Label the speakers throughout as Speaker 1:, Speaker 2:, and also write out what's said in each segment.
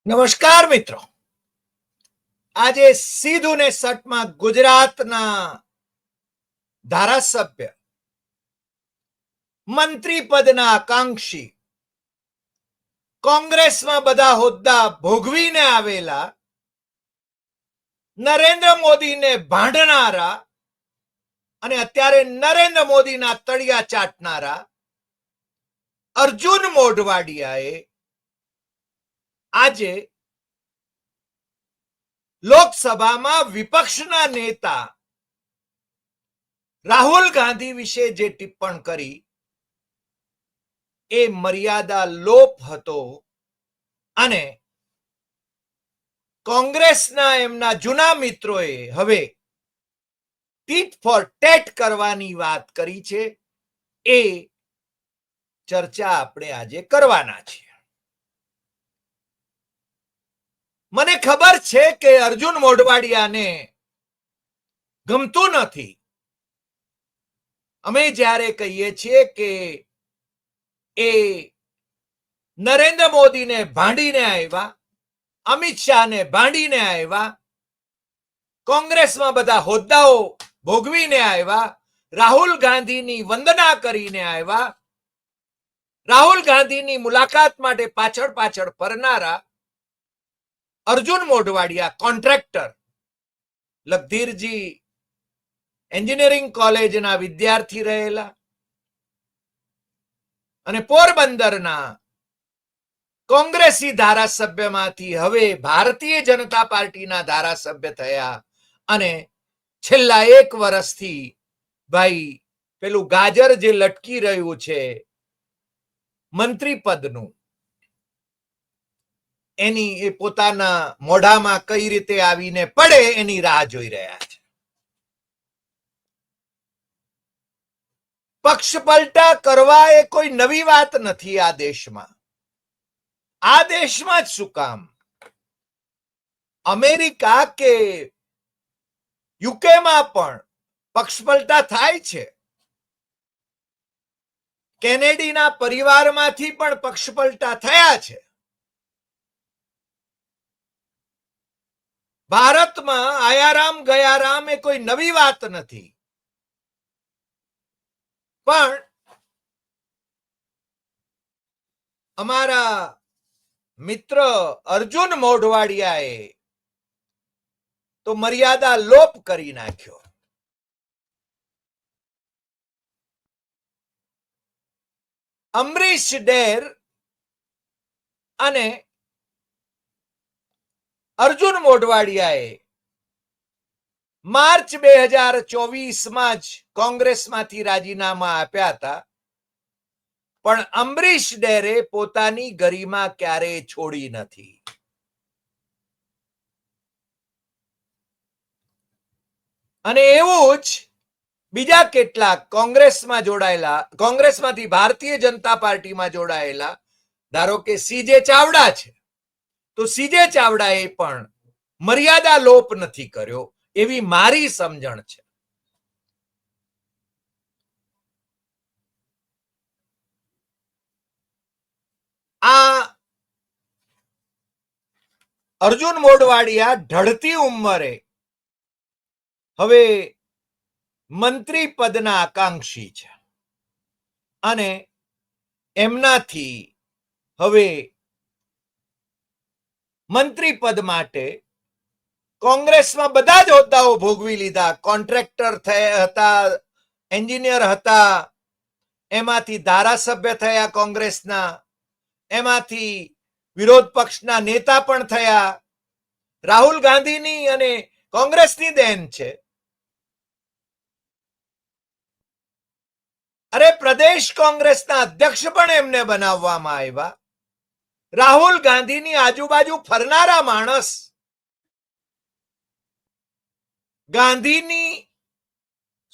Speaker 1: નમસ્કાર મિત્રો, આજે સીધું ને સટમાં ગુજરાતના ધારાસભ્ય, મંત્રી પદના આકાંક્ષી, કોંગ્રેસમાં બધા હોદ્દા ભોગવીને આવેલા, નરેન્દ્ર મોદીને ભાંડનારા અને અત્યારે નરેન્દ્ર મોદીના તળિયા ચાટનારા અર્જુન મોઢવાડિયાએ આજે લોકસભામાં વિપક્ષના નેતા રાહુલ ગાંધી વિશે જે ટિપ્પણ કરી એ મર્યાદા લોપ હતો અને કોંગ્રેસના એમના જૂના મિત્રોએ હવે ટીટ ફોર ટેટ કરવાની વાત કરી છે. એ ચર્ચા આપણે આજે કરવાના છીએ. મને ખબર છે કે અર્જુન મોઢવાડિયાને ગમતું નથી અમે જ્યારે કહીએ છીએ કે એ નરેન્દ્ર મોદીને ભાંડીને આવ્યા, અમિત શાહને ભાંડીને આવ્યા, કોંગ્રેસમાં બધા હોદ્દાઓ ભોગવીને આવ્યા, રાહુલ ગાંધીની વંદના કરીને આવ્યા, રાહુલ ગાંધીની મુલાકાત માટે પાછળ પાછળ ફરનારા અર્જુન મોઢવાડિયા કોન્ટ્રાક્ટર, લખધીરજી એન્જિનિયરિંગ કોલેજના વિદ્યાર્થી રહેલા અને પોરબંદરના કોંગ્રેસી ધારાસભ્યમાંથી હવે ભારતીય જનતા પાર્ટીના ધારાસભ્ય થયા અને છેલ્લા 1 વર્ષથી ભાઈ પેલું ગાજર જે લટકી રહ્યું છે મંત્રી પદનું, એની એ પોતાના મોઢામાં કઈ રીતે આવીને પડે એની રાહ જોઈ રહ્યા છે. પક્ષ પલટા કરવા એ કોઈ નવી વાત નથી આ દેશમાં. આ દેશમાં જ શું કામ, અમેરિકા કે યુકેમાં પણ પક્ષ પલટા થાય છે. કેનેડીના પરિવારમાંથી પણ પક્ષ પલટા થયા છે. ભારતમાં આયારામ ગયારામ એ કોઈ નવી વાત નથી. પણ અમારા મિત્ર અર્જુન મોઢવાડિયાએ તો મર્યાદા લોપ કરી નાખ્યો. અમરીશ ડેર અને અર્જુન મોઢવાડિયાએ માર્ચ 2024માં જ કોંગ્રેસમાંથી રાજીનામા આપ્યા હતા, પણ અમરીશ ડેરે પોતાની ગરિમા ક્યારેય છોડી નથી. અને એવું જ બીજા કેટલાક કોંગ્રેસમાં જોડાયેલા, કોંગ્રેસમાંથી ભારતીય જનતા પાર્ટીમાં જોડાયેલા, ધારો કે સીજે ચાવડા છે, તો સીજે ચાવડાએ પણ મર્યાદા લોપ નથી કર્યો એવી મારી સમજણ છે. આ અર્જુન મોઢવાડિયા ઢળતી ઉંમરે હવે મંત્રી પદના આકાંક્ષી છે અને એમનાથી હવે મંત્રી પદ માટે કોંગ્રેસમાં બધા જ હોદ્દાઓ ભોગવી લીધા. કોન્ટ્રાક્ટર હતા, એન્જિનિયર હતા, એમાંથી ધારાસભ્ય થયા કોંગ્રેસના, એમાંથી વિરોધ પક્ષના નેતા પણ થયા. રાહુલ ગાંધીની અને કોંગ્રેસની દેન છે. અરે પ્રદેશ કોંગ્રેસના અધ્યક્ષ પણ એમને બનાવવામાં આવ્યા. રાહુલ ગાંધીની આજુબાજુ ફરનારા માણસ, ગાંધીની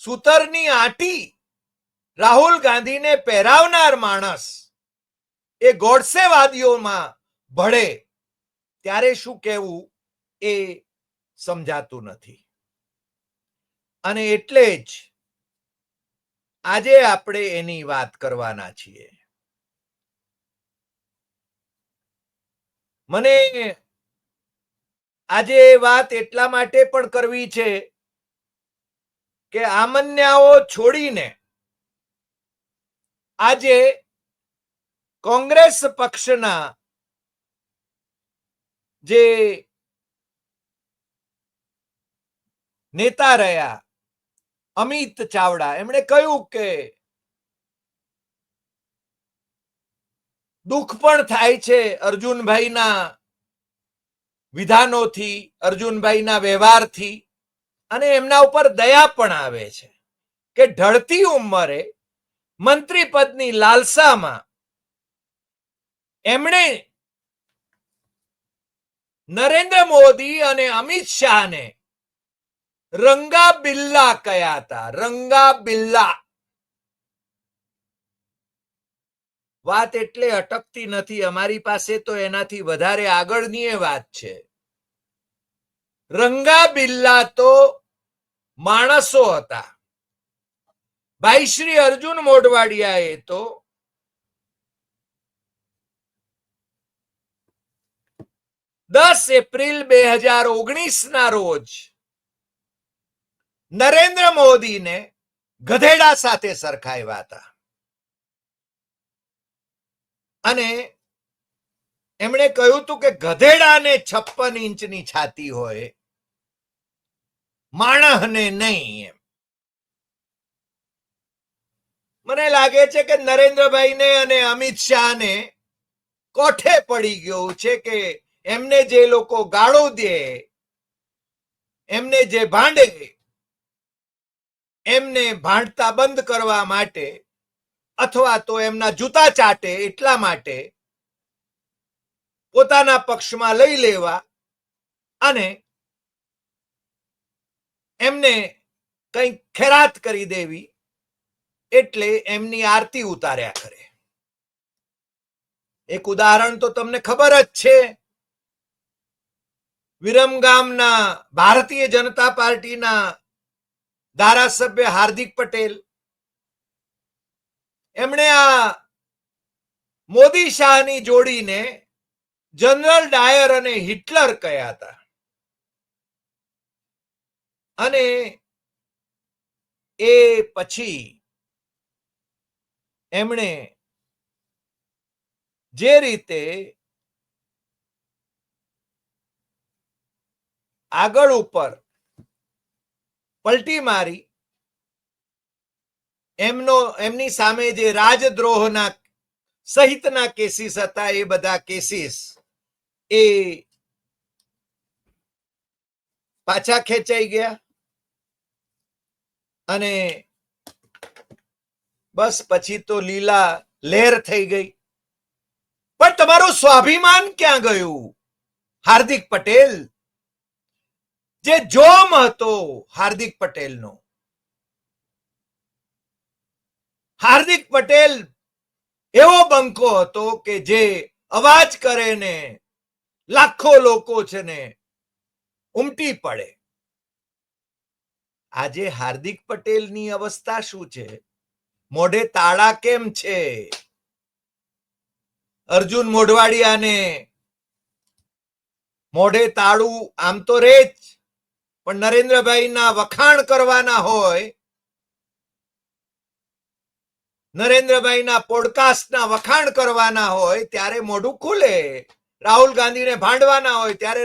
Speaker 1: સૂતરની આંટી રાહુલ ગાંધીને પહેરાવનાર માણસ એ ગોડસેવાદીઓમાં ભળે ત્યારે શું કહેવું એ સમજાતું નથી. અને એટલે જ આજે આપણે એની વાત કરવાના છીએ. મને આજે વાત એટલા માટે પણ કરવી છે કે આમન્યાઓ છોડીને આજે કોંગ્રેસ પક્ષના જે નેતા રહ્યા અમિત ચાવડા, એમણે કહ્યું કે દુઃખ પણ થાય છે અર્જુનભાઈના વિધાનોથી, અર્જુનભાઈના વ્યવહારથી, અને એમના ઉપર દયા પણ આવે છે કે ઢળતી ઉંમરે મંત્રી પદની લાલસામાં એમણે નરેન્દ્ર મોદી અને અમિત શાહને રંગા બિલ્લા કહ્યા હતા. રંગા બિલ્લા વાત એટલે અટકતી નથી. અમારી પાસે તો એનાથી વધારે આગળની એ વાત છે. રંગા બિલ્લા તો માણસો હતા. ભાઈ શ્રી અર્જુન મોઢવાડિયાએ તો એપ્રિલ 2019 ના રોજ નરેન્દ્ર મોદીને ગધેડા સાથે સરખાવ્યા હતા અને એમણે કહ્યું હતું કે ગધેડાને 56 ઇંચની છાતી હોય, માણસને નહીં. એમ મને લાગે છે કે નરેન્દ્રભાઈને અને અમિત શાહને કોઠે પડી ગયું છે કે એમને જે લોકો ગાળો દે, એમને જે ભાંડે, એમને ભાંડતા બંધ કરવા માટે અથવા તો એમના જૂતા ચાટે એટલા માટે પોતાના પક્ષમાં લઈ લેવા અને એમને કંઈક ખેરાત કરી દેવી, એટલે એમની આરતી ઉતાર્યા કરે. એક ઉદાહરણ તો તમને ખબર જ છે. વિરમગામના ભારતીય જનતા પાર્ટીના ધારાસભ્ય હાર્દિક પટેલ, એમણે આ મોદી શાહની જોડીને જનરલ ડાયર અને હિટલર કહ્યા હતા અને એ પછી એમણે જે રીતે આગળ ઉપર પલટી મારી, એમની સામે જે રાજદ્રોહના સહિતના કેસીસ હતા, એ બધા કેસીસ એ પાછા ખેંચાઈ ગયા અને બસ પછી તો લીલા લહેર થઈ ગઈ. પણ તમારું સ્વાભિમાન ક્યાં ગયું હાર્દિક પટેલ? જે જોમ હતો હાર્દિક પટેલનો, હાર્દિક પટેલ એવો બંકો હતો કે જે અવાજ કરે ને લાખો લોકો છે ને ઉમટી પડે. આજે હાર્દિક પટેલની અવસ્થા શું છે? મોઢે તાળા કેમ છે? અર્જુન મોઢવાડિયાને મોઢે તાળું આમ તો રે જ, પણ નરેન્દ્રભાઈના વખાણ કરવાના હોય, નરેન્દ્રભાઈના પોડકાસ્ટના વખાણ કરવાના હોય ત્યારે મોઢું ખુલે. રાહુલ ગાંધીને ભાંડવાના હોય ત્યારે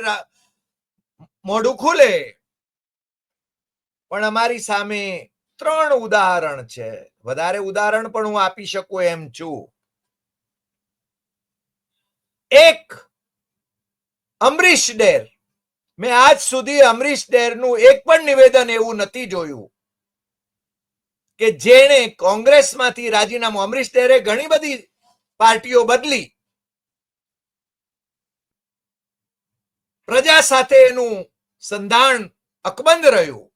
Speaker 1: મોઢું ખુલે. પણ અમારી સામે 3 ઉદાહરણ છે. વધારે ઉદાહરણ પણ હું આપી શકું એમ છું. એક, અમરીશ ડેર. મેં આજ સુધી અમરીશ ડેરનું એક પણ નિવેદન એવું નથી જોયું કે જેણે કોંગ્રેસમાંથી રાજીનામું. અમરીશ ડેરે ઘણી બધી પાર્ટીઓ બદલી, પ્રજા સાથે એનું સંધાન અકબંધ રહ્યું,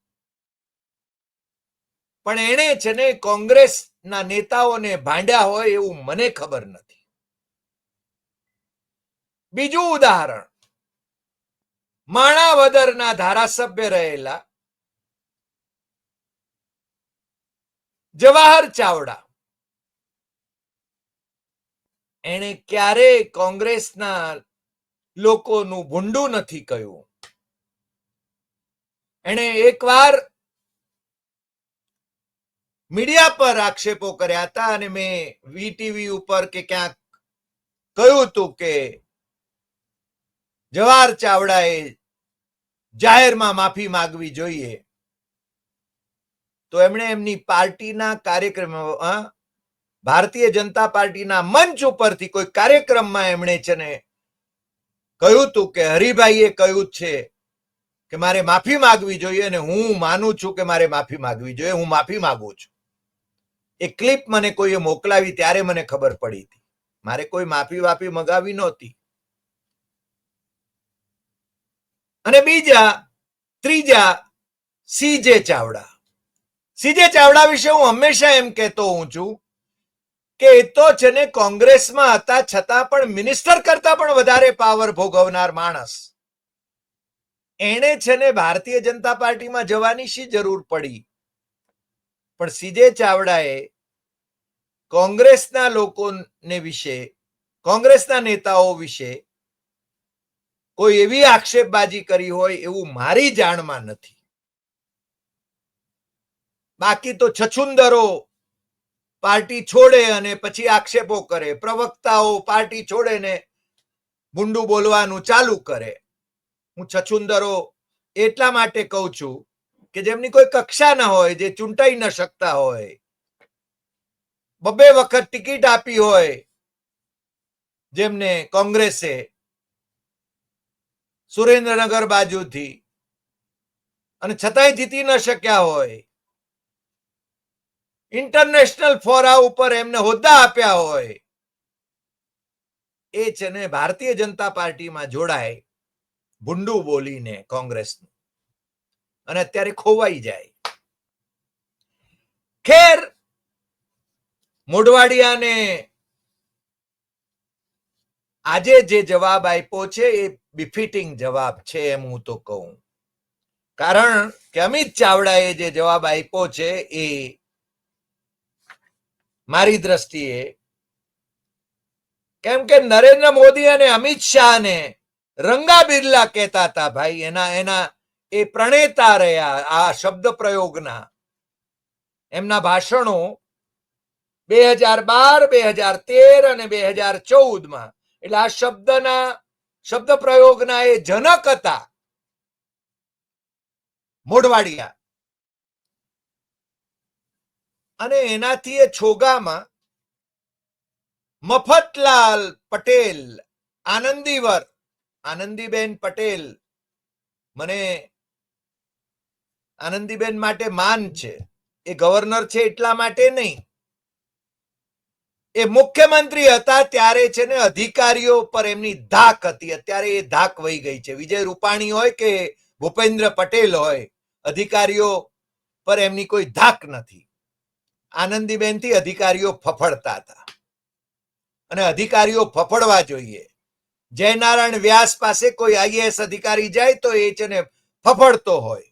Speaker 1: પણ એણે છે ને કોંગ્રેસના નેતાઓને ભાંડ્યા હોય એવું મને ખબર નથી. બીજું ઉદાહરણ, માણાવદરના ધારાસભ્ય રહેલા જવાહર ચાવડા, એણે ક્યારે કોંગ્રેસના લોકોનું ભૂંડું નથી કહ્યું. એણે એકવાર મીડિયા પર આક્ષેપો કર્યા હતા અને મેં વીટીવી ઉપર કે ક્યાંક કહ્યું હતું કે જવાહર ચાવડાએ જાહેરમાં માફી માંગવી જોઈએ. તો એમણે એમની પાર્ટીના કાર્યક્રમમાં, ભારતીય જનતા પાર્ટીના મંચ ઉપરથી કોઈ કાર્યક્રમમાં એમણે છે ને કહ્યું હતું કે હરિભાઈએ કહ્યું છે કે મારે માફી માંગવી જોઈએ અને હું માનું છું કે મારે માફી માંગવી જોઈએ, હું માફી માંગુ છું. એ ક્લિપ મને કોઈએ મોકલાવી ત્યારે મને ખબર પડી હતી. મારે કોઈ માફી મંગાવી નહોતી. અને ત્રીજા સીજે ચાવડા. સીજે ચાવડા વિશે હું હંમેશા એમ કહેતો હું છું કે એ તો છે ને કોંગ્રેસમાં હતા છતાં પણ મિનિસ્ટર કરતા પણ વધારે પાવર ભોગવનાર માણસ. એણે છે ને ભારતીય જનતા પાર્ટીમાં જવાની શી જરૂર પડી? પણ સીજે ચાવડાએ કોંગ્રેસના લોકોને વિશે, કોંગ્રેસના નેતાઓ વિશે કોઈ એવી આક્ષેપબાજી કરી હોય એવું મારી જાણમાં નથી. બાકી તો છછુંદરો પાર્ટી છોડે અને પછી આક્ષેપો કરે, પ્રવક્તાઓ પાર્ટી છોડે ને ભૂંડું બોલવાનું ચાલુ કરે. હું છછુંદરો એટલા માટે કહું છું કે જેમની કોઈ કક્ષા ન હોય, જે ચૂંટાઈ ન શકતા હોય, બબે વખત ટિકિટ આપી હોય જેમને કોંગ્રેસે સુરેન્દ્રનગર બાજુથી, અને છતાંય જીતી ન શક્યા હોય, ઇન્ટરનેશનલ ફોરા ઉપર એમને હોદ્દા આપ્યા હોય, એ છે ને ભારતીય જનતા પાર્ટીમાં જોડાય ભૂંડું બોલીને કોંગ્રેસનું, અને અત્યારે ખોવાઈ જાય. ખેર, મોઢવાડિયાને આજે જે જવાબ આપ્યો છે એ બિફિટિંગ જવાબ છે એમ હું તો કહું. કારણ કે અમિત ચાવડાએ જે જવાબ આપ્યો છે એ મારી દ્રષ્ટિએ, કેમ કે નરેન્દ્ર મોદી અને અમિત શાહને રંગા બિરલા કહેતા હતા ભાઈ, એના એ પ્રણેતા રહ્યા આ શબ્દ પ્રયોગના. એમના ભાષણો 2012, 2013 અને 2014માં, એટલે આ શબ્દ પ્રયોગના એ જનક હતા મોઢવાડિયા. અને એનાથી એ છોગામાં મફતલાલ પટેલ, આનંદીબેન પટેલ, મને આનંદીબેન માટે માન છે. એ ગવર્નર છે એટલા માટે નહીં, એ મુખ્યમંત્રી હતા ત્યારે છે ને અધિકારીઓ પર એમની ધાક હતી. અત્યારે એ ધાક વહી ગઈ છે. વિજય રૂપાણી હોય કે ભૂપેન્દ્ર પટેલ હોય, અધિકારીઓ પર એમની કોઈ ધાક નથી. આનંદીબેન થી અધિકારીઓ ફફડતા હતા, અને અધિકારીઓ ફફડવા જોઈએ. જયનારાયણ વ્યાસ પાસે કોઈ આઈએએસ અધિકારી જાય તો એ છે ને ફફડતો હોય,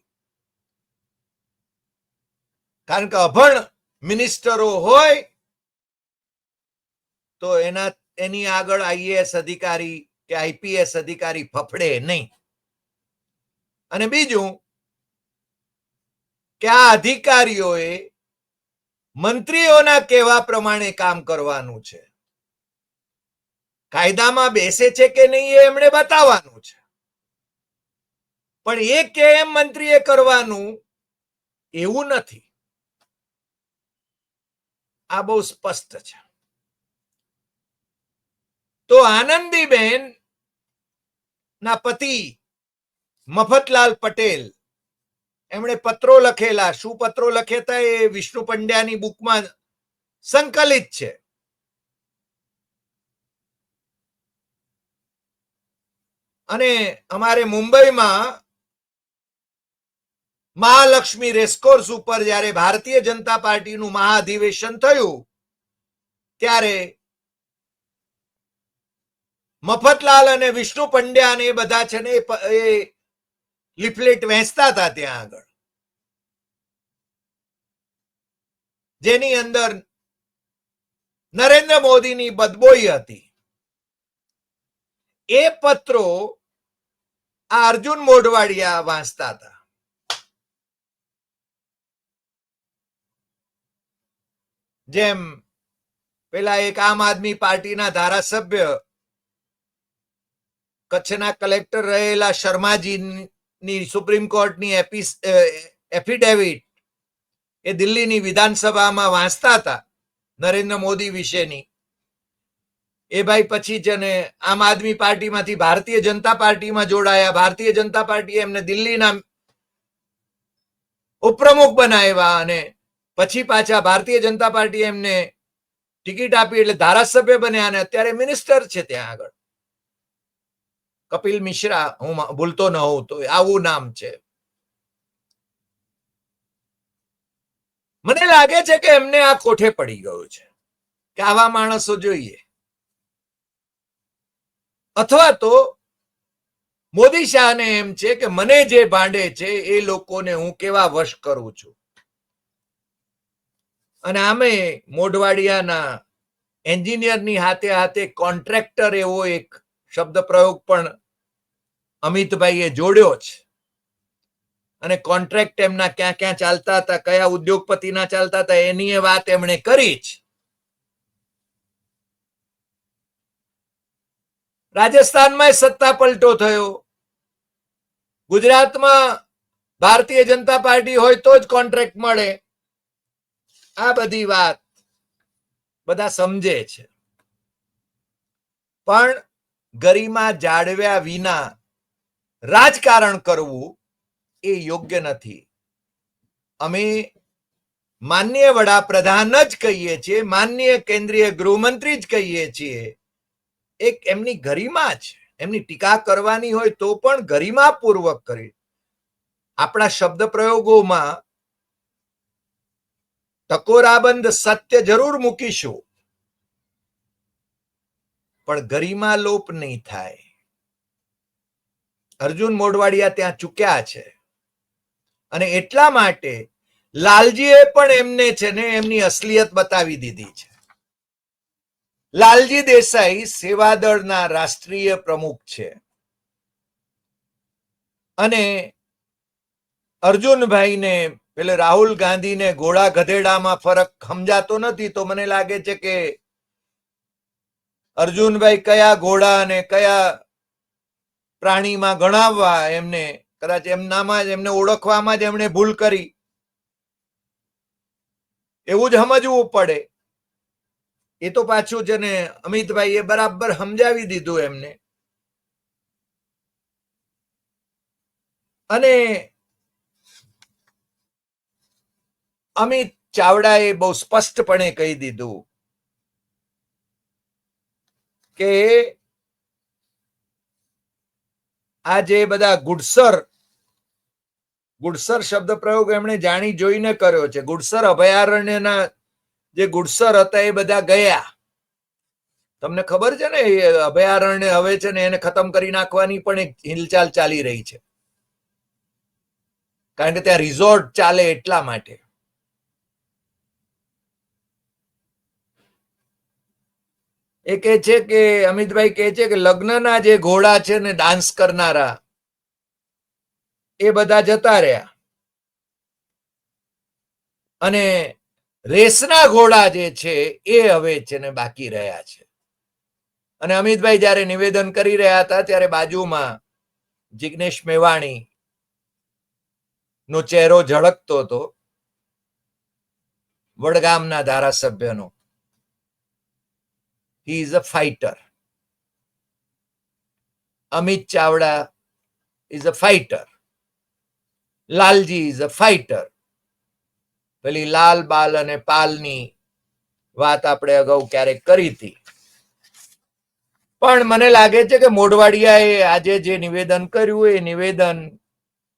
Speaker 1: કારણ કે અભણ મિનિસ્ટરો હોય તો એની આગળ આઈએએસ અધિકારી કે આઈપીએસ અધિકારી ફફડે નહીં. અને બીજું કે આ અધિકારીઓએ મંત્રીઓના કહેવા પ્રમાણે કામ કરવાનું છે. કાયદામાં બેસે છે કે નહીં એ એમણે બતાવવાનું છે, પણ એ કે એમ મંત્રીએ કરવાનું એવું નથી. આ બહુ સ્પષ્ટ છે. તો આનંદીબેન ના પતિ મફતલાલ પટેલ, એમણે પત્રો લખેલા. શું પત્રો લખ્યા એ વિષ્ણુ પંડ્યાની બુકમાં સંકલિત છે. અને અમારે મુંબઈમાં મહાલક્ષ્મી રેસકોર્સ ઉપર જયારે ભારતીય જનતા પાર્ટીનું મહાઅધિવેશન થયું ત્યારે મફતલાલ અને વિષ્ણુ પંડ્યા અને એ બધા છે ને એ લીફલેટ વહેંચતા હતા ત્યાં આગળ, જેની અંદર નરેન્દ્ર મોદીની બદબોઈ હતી. એ પત્રો આ અર્જુન મોઢવાડિયા વાંચતા હતા. જેમ પેલા એક આમ આદમી પાર્ટીના ધારાસભ્ય કચ્છના કલેક્ટર રહેલા શર્માજીની સુપ્રીમ કોર્ટની એફિડેવિટ એ દિલ્હીની વિધાનસભામાં વાંચતા હતા નરેન્દ્ર મોદી વિશેની. એ ભાઈ પછી છે ને આમ આદમી પાર્ટીમાંથી ભારતીય જનતા પાર્ટીમાં જોડાયા. ભારતીય જનતા પાર્ટીએ એમને દિલ્હીના ઉપપ્રમુખ બનાવ્યા અને પછી પાછા ભારતીય જનતા પાર્ટી એમને ટિકિટ આપી એટલે ધારાસભ્ય બન્યા અને અત્યારે મિનિસ્ટર છે ત્યાં આગળ. કપિલ મિશ્રા, હું ભૂલતો ન હોઉં તો આવું નામ છે. મને લાગે છે કે એમને આ કોઠે પડી ગયું છે કે આવા માણસો જોઈએ, અથવા તો મોદી શાહને એમ છે કે મને જે ભાંડે છે એ લોકોને હું કેવા વશ કરું છું. અને આમે મોઢવાડિયાના એન્જિનિયરની હાથે હાથે કોન્ટ્રાક્ટર એવો એક શબ્દ પ્રયોગ પણ અમિતભાઈએ જોડ્યો છે. અને કોન્ટ્રાક્ટ એમના ક્યાં ક્યાં ચાલતા હતા, કયા ઉદ્યોગપતિના ચાલતા હતા, એની વાત એમણે કરી જ. રાજસ્થાનમાં સત્તા પલટો થયો. ગુજરાતમાં ભારતીય જનતા પાર્ટી હોય તો જ કોન્ટ્રાક્ટ મળે. આ બધી વાત બધા સમજે છે, પણ ગરિમા જાળવ્યા વિના રાજકારણ કરવું એ યોગ્ય નથી. અમે માનનીય વડાપ્રધાન જ કહીએ છીએ, માનનીય કેન્દ્રીય ગૃહમંત્રી જ કહીએ છીએ. એક એમની ગરિમા છે, એમની ટીકા કરવાની હોય તો પણ ગરિમાપૂર્વક કરી. આપણા શબ્દ પ્રયોગોમાં ટકોરાબંધ સત્ય જરૂર મૂકીશું, પણ ગરિમા લોપ નહીં થાય. અર્જુન મોઢવાડિયા ત્યાં ચૂક્યા છે અને એટલા માટે લાલજીએ પણ એમને છે ને એમની અસલિયત બતાવી દીધી છે. લાલજી દેસાઈ સેવાદળના રાષ્ટ્રીય પ્રમુખ છે અને અર્જુનભાઈને પેલે રાહુલ ગાંધીને ઘોડા ગધેડામાં ફરક સમજાતો નથી. તો મને લાગે છે કે અર્જુનભાઈ કયા ઘોડા અને કયા પ્રાણીમાં ગણાવવા એમને કદાચ એમનામાં જ એમને ઓળખવામાં જ એમણે ભૂલ કરી, એવું જ સમજવું પડે. એ તો પાછું છે ને અમિતભાઈએ બરાબર સમજાવી દીધું એમને. અને અમિત ચાવડાએ બહુ સ્પષ્ટપણે કહી દીધું કે આ જે બધા ગુડસર શબ્દ પ્રયોગ એમણે જાણી જોઈને કર્યો છે. ગુડસર અભયારણ્યના જે ગુડસર હતા એ બધા ગયા. તમને ખબર છે ને, એ અભયારણ્ય હવે છે ને એને ખતમ કરી નાખવાની પણ એક હિલચાલ ચાલી રહી છે, કારણ કે ત્યાં રિઝોર્ટ ચાલે એટલા માટે. એ કહે છે કે અમિતભાઈ કહે છે કે લગ્નના જે ઘોડા છે ને ડાન્સ કરનારા એ બધા જતા રહ્યા અને રેસના ઘોડા જે છે એ હવે છે ને બાકી રહ્યા છે. અને અમિતભાઈ જયારે નિવેદન કરી રહ્યા હતા ત્યારે બાજુમાં જિગ્નેશ મેવાણી નો ચહેરો ઝળકતો હતો, વડગામના ધારાસભ્યનો. He is a fighter. Amit Chavda is a fighter. Lalji is a fighter. પેલી લાલ બાલ અને પાલની વાત આપણે અગાઉ ક્યારેક કરી હતી. પણ મને લાગે છે કે મોઢવાડિયાએ આજે જે નિવેદન કર્યું એ નિવેદન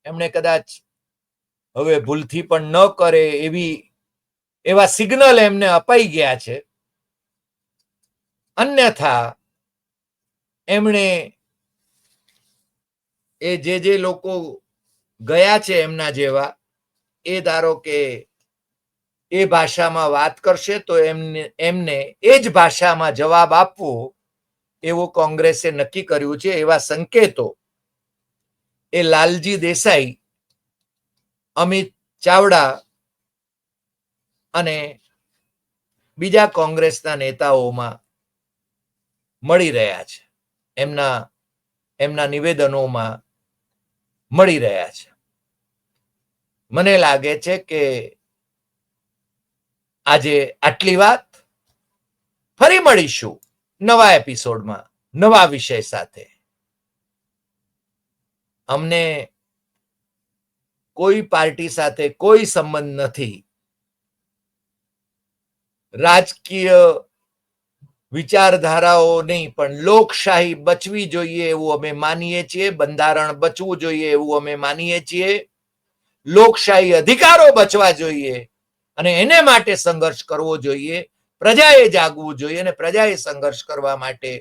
Speaker 1: એમણે કદાચ હવે ભૂલથી પણ ન કરે એવા સિગ્નલ એમને અપાઈ ગયા છે. અન્યથા એમણે એ જે લોકો ગયા છે એમના જેવા, એ ધારો કે એ ભાષામાં વાત કરશે તો એમને એ જ ભાષામાં જવાબ આપવો એવું કોંગ્રેસે નક્કી કર્યું છે. એવા સંકેતો એ લાલજી દેસાઈ, અમિત ચાવડા અને બીજા કોંગ્રેસના નેતાઓમાં મળી રહ્યા છે, એમના નિવેદનોમાં મળી રહ્યા છે. મને લાગે છે કે આજે આટલી વાત. ફરી મળીશું નવા એપિસોડમાં નવા વિષય સાથે. અમને કોઈ પાર્ટી સાથે કોઈ સંબંધ નથી. રાજકીય વિચારધારાઓ નહીં, પણ લોકશાહી બચવી જોઈએ એવું અમે માનીએ છીએ. બંધારણ બચવું જોઈએ એવું અમે માનીએ છીએ. લોકશાહી અધિકારો બચવા જોઈએ અને એને માટે સંઘર્ષ કરવો જોઈએ. પ્રજાએ જાગવું જોઈએ અને પ્રજાએ સંઘર્ષ કરવા માટે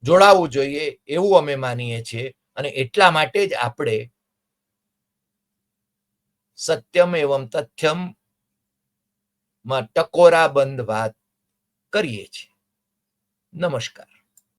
Speaker 1: જોડાવવું જોઈએ એવું અમે માનીએ છીએ. અને એટલા માટે જ આપણે સત્યમ એવં તથ્યમ માં ટકોરા બંધ વાત કરીએ છીએ. નમસ્કાર.